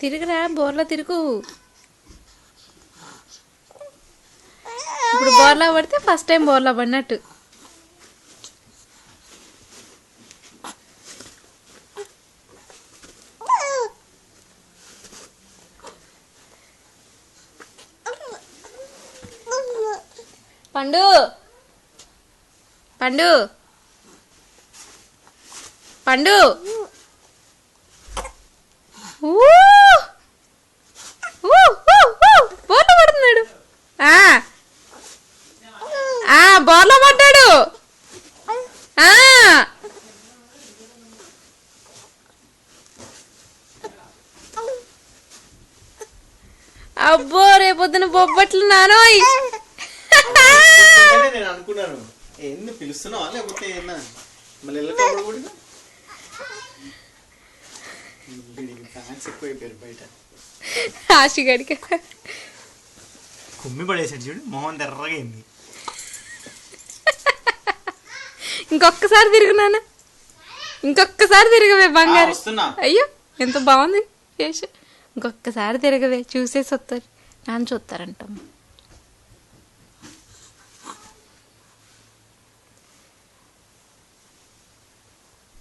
తిరుగురా, బోర్లా తిరుగు. ఇప్పుడు బోర్లా పడితే ఫస్ట్ టైం బోర్లా పడినట్టు. పండు పండు పండు బోర్లో పడుతున్నాడు. బోర్లో పడ్డాడు. అబ్బో రేపొద్దున బొబ్బట్లు నానోయ్. నేను అనుకున్నాను ఎన్ని పిలుస్తున్నావా లేకపోతే మళ్ళీ ఎక్కువైపోయారు బయట. ఆశగడికి కుమ్మి పడేసాడు చూడు, మొహం తెర్రగా అయింది. ఇంకొక్కసారి తిరుగు నాన్న, ఇంకొక్కసారి తిరగవే బంగారు. అయ్యో ఎంత బాగుంది ఫేస్. ఇంకొక్కసారి తిరగవే, చూసేసి వస్తారు. నాన్న చూస్తారంటమ్మా.